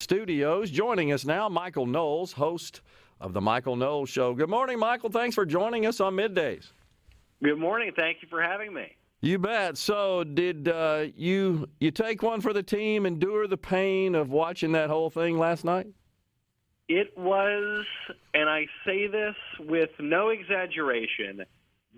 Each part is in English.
Studios. Joining us now, Michael Knowles, host of the Michael Knowles Show. Good morning, Michael. Thanks for joining us on MidDays. Good morning. Thank you for having me. You bet. So did you take one for the team, endure the pain of watching that whole thing last night? It was, and I say this with no exaggeration,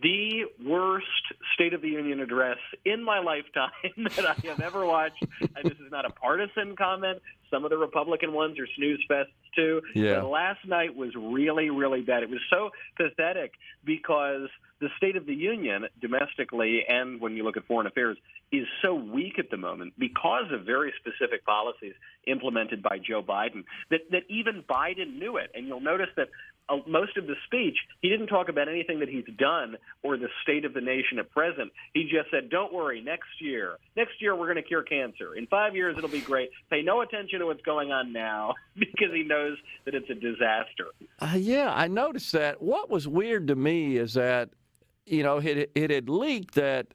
the worst State of the Union address in my lifetime that I have ever watched. And this is not a partisan comment. Some of the Republican ones are snooze fests too. Yeah. But last night was really, really bad. It was so pathetic because the State of the Union, domestically and when you look at foreign affairs, is so weak at the moment because of very specific policies implemented by Joe Biden that even Biden knew it. And you'll notice that most of the speech, he didn't talk about anything that he's done or the state of the nation at present. He just said, don't worry, next year we're going to cure cancer. In 5 years, it'll be great. Pay no attention to what's going on now because he knows that it's a disaster. Yeah, I noticed that. What was weird to me is that, it had leaked that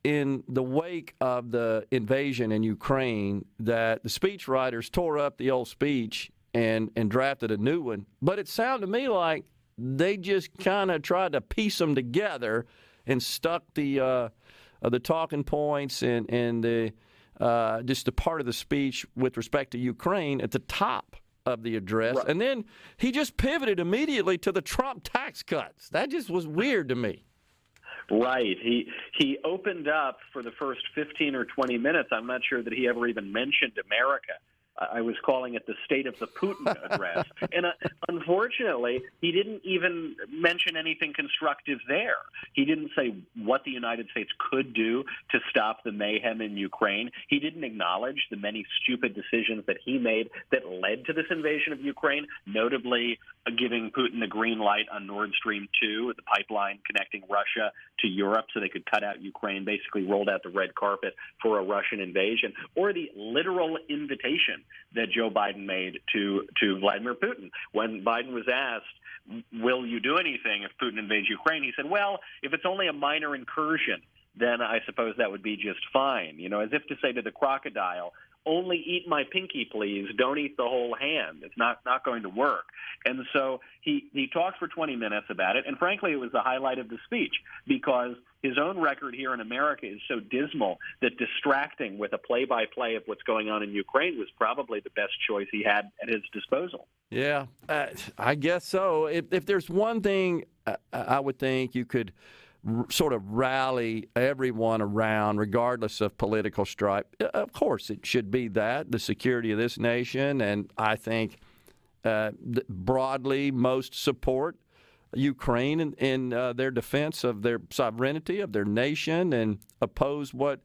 in the wake of the invasion in Ukraine, that the speechwriters tore up the old speech and drafted a new one. But it sounded to me like they just kind of tried to piece them together and stuck the talking points and the just the part of the speech with respect to Ukraine at the top of the address. Right. And then he just pivoted immediately to the Trump tax cuts. That just was weird to me. Right. He opened up for the first 15 or 20 minutes. I'm not sure that he ever even mentioned America. I was calling it the State of the Putin address. And unfortunately, he didn't even mention anything constructive there. He didn't say what the United States could do to stop the mayhem in Ukraine. He didn't acknowledge the many stupid decisions that he made that led to this invasion of Ukraine, notably giving Putin the green light on Nord Stream 2, the pipeline connecting Russia to Europe so they could cut out Ukraine, basically rolled out the red carpet for a Russian invasion, or the literal invitation that Joe Biden made to Vladimir Putin. When Biden was asked, will you do anything if Putin invades Ukraine, he said, well, if it's only a minor incursion, then I suppose that would be just fine. As if to say to the crocodile, only eat my pinky, please. Don't eat the whole hand. It's not going to work. And so he talked for 20 minutes about it, and frankly, it was the highlight of the speech because his own record here in America is so dismal that distracting with a play-by-play of what's going on in Ukraine was probably the best choice he had at his disposal. Yeah, I guess so. If there's one thing I would think you could sort of rally everyone around, regardless of political stripe. Of course, it should be the security of this nation, and I think broadly most support Ukraine in their defense of their sovereignty, of their nation, and oppose what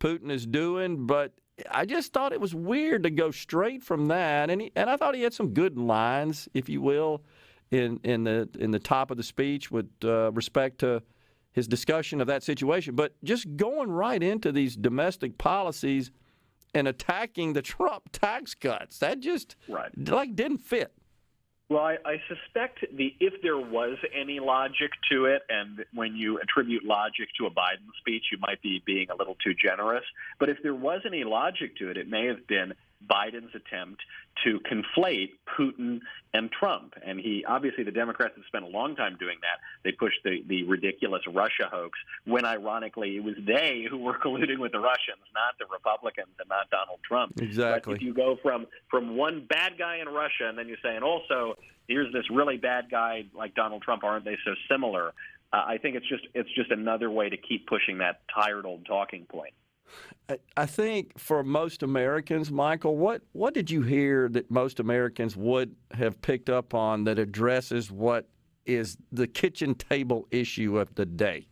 Putin is doing. But I just thought it was weird to go straight from that, and I thought he had some good lines, if you will, in the top of the speech with respect to his discussion of that situation, but just going right into these domestic policies and attacking the Trump tax cuts, that just didn't fit. Well, I suspect if there was any logic to it, and when you attribute logic to a Biden speech, you might be being a little too generous. But if there was any logic to it, it may have been Biden's attempt to conflate Putin and Trump. And obviously the Democrats have spent a long time doing that. They pushed the ridiculous Russia hoax when, ironically, it was they who were colluding with the Russians, not the Republicans and not Donald Trump. Exactly. But if you go from one bad guy in Russia and then you say, and also here's this really bad guy like Donald Trump, aren't they so similar? I think it's just another way to keep pushing that tired old talking point. I think for most Americans, Michael, what did you hear that most Americans would have picked up on that addresses what is the kitchen table issue of the day?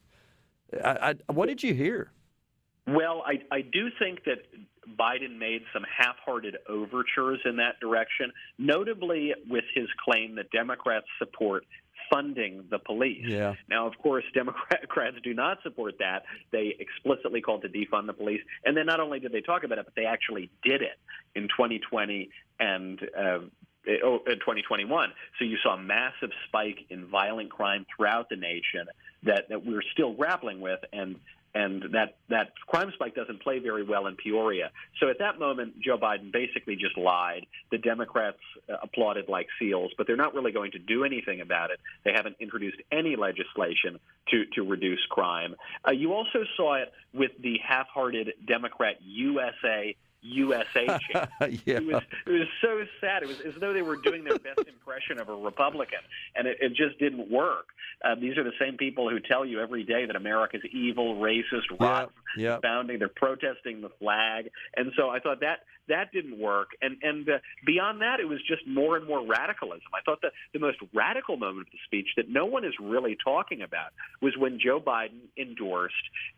What did you hear? Well, I do think that Biden made some half-hearted overtures in that direction, notably with his claim that Democrats support funding the police. Yeah. Now, of course, Democrats do not support that. They explicitly called to defund the police. And then not only did they talk about it, but they actually did it in 2020 and in 2021. So you saw a massive spike in violent crime throughout the nation that we're still grappling with. And and that crime spike doesn't play very well in Peoria. So at that moment, Joe Biden basically just lied. The Democrats applauded like seals, but they're not really going to do anything about it. They haven't introduced any legislation to reduce crime. You also saw it with the half-hearted Democrat USA chant. Yeah. It was so sad. It was as though they were doing their best impression of a Republican, and it just didn't work. These are the same people who tell you every day that America's evil, racist, rotten, founding. They're protesting the flag, and so I thought that didn't work. And beyond that, it was just more and more radicalism. I thought that the most radical moment of the speech that no one is really talking about was when Joe Biden endorsed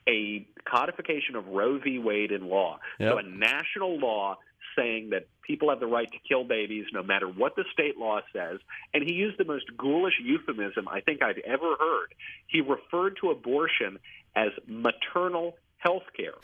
a codification of Roe v. Wade in law. Yep. So a national law saying that people have the right to kill babies no matter what the state law says. And he used the most ghoulish euphemism I think I've ever heard. He referred to abortion as maternal health care.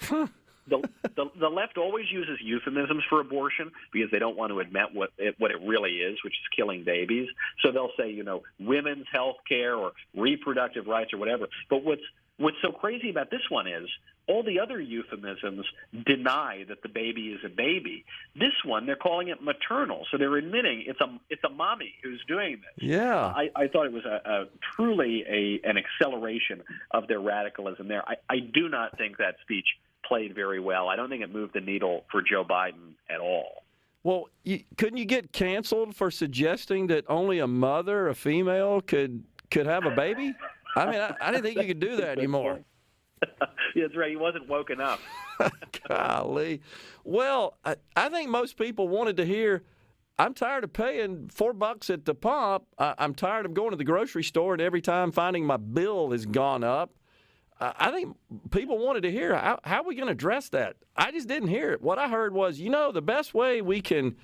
The left always uses euphemisms for abortion because they don't want to admit what it really is, which is killing babies. So they'll say, women's health care or reproductive rights or whatever. But what's so crazy about this one is all the other euphemisms deny that the baby is a baby. This one, they're calling it maternal. So they're admitting it's a mommy who's doing this. Yeah. I thought it was truly an acceleration of their radicalism there. I do not think that speech played very well. I don't think it moved the needle for Joe Biden at all. Well, couldn't you get canceled for suggesting that only a mother, a female, could have a baby? I mean, I didn't think you could do that anymore. Yeah, that's right. He wasn't woke enough. Golly. Well, I think most people wanted to hear, I'm tired of paying $4 at the pump. I'm tired of going to the grocery store and every time finding my bill has gone up. I think people wanted to hear, how are we going to address that? I just didn't hear it. What I heard was, the best way we can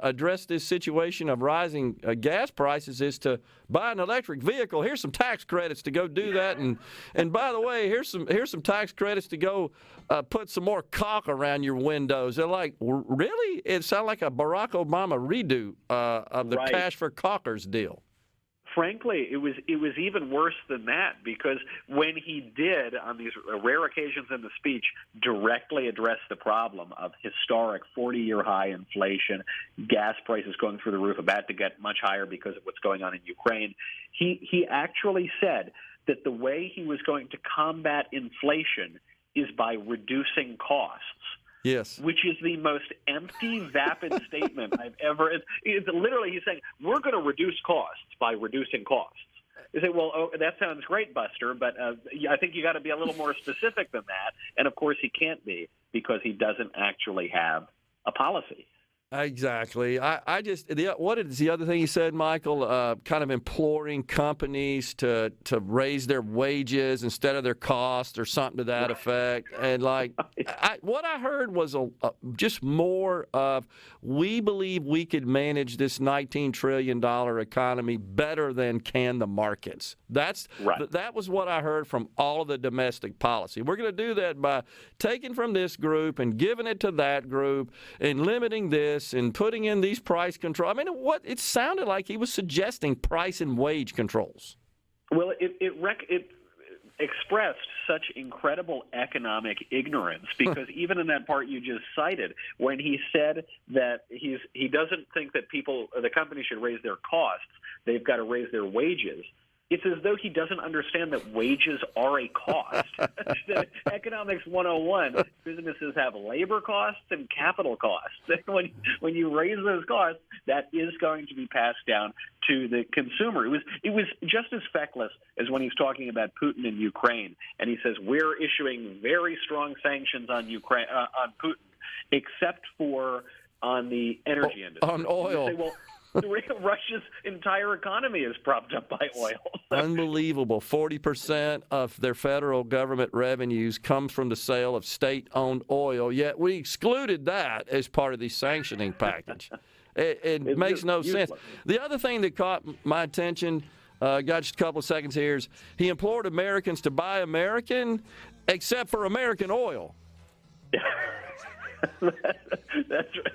address this situation of rising gas prices is to buy an electric vehicle. Here's some tax credits to go do that, and by the way, here's some tax credits to go put some more caulk around your windows. They're like, really? It sounded like a Barack Obama redo of the Right. Cash for Caulkers deal. Frankly, it was even worse than that, because when he did, on these rare occasions in the speech, directly address the problem of historic 40-year high inflation, gas prices going through the roof, about to get much higher because of what's going on in Ukraine, he actually said that the way he was going to combat inflation is by reducing costs. Yes. Which is the most empty, vapid statement I've ever. It's literally, he's saying, we're going to reduce costs by reducing costs. You say, well, that sounds great, Buster, but I think you got to be a little more specific than that. And of course, he can't be, because he doesn't actually have a policy. Exactly. What is the other thing he said, Michael? Kind of imploring companies to raise their wages instead of their costs or something to that effect. And what I heard was just more of, we believe we could manage this $19 trillion economy better than can the markets. That was what I heard from all of the domestic policy. We're going to do that by taking from this group and giving it to that group and limiting this and putting in these price controls. I mean, it sounded like he was suggesting price and wage controls. Well, it expressed such incredible economic ignorance, because even in that part you just cited, when he said that he doesn't think that the company should raise their costs, they've got to raise their wages. It's as though he doesn't understand that wages are a cost. Economics 101, businesses have labor costs and capital costs. When you raise those costs, that is going to be passed down to the consumer. It was just as feckless as when he's talking about Putin and Ukraine, and he says, we're issuing very strong sanctions on Ukraine, on Putin, except for on the energy industry. On oil. You say, well, Russia's entire economy is propped up by oil. Unbelievable. 40% of their federal government revenues come from the sale of state-owned oil, yet we excluded that as part of the sanctioning package. It makes no sense. The other thing that caught my attention, got just a couple of seconds here, is he implored Americans to buy American, except for American oil.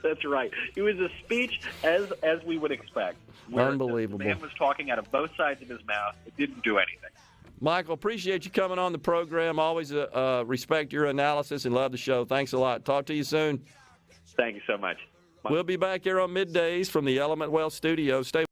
That's right. It was a speech as we would expect. Unbelievable. The man was talking out of both sides of his mouth. It didn't do anything. Michael, appreciate you coming on the program. Always respect your analysis and love the show. Thanks a lot. Talk to you soon. Thank you so much. We'll be back here on Middays from the Element Wealth Studio. Stay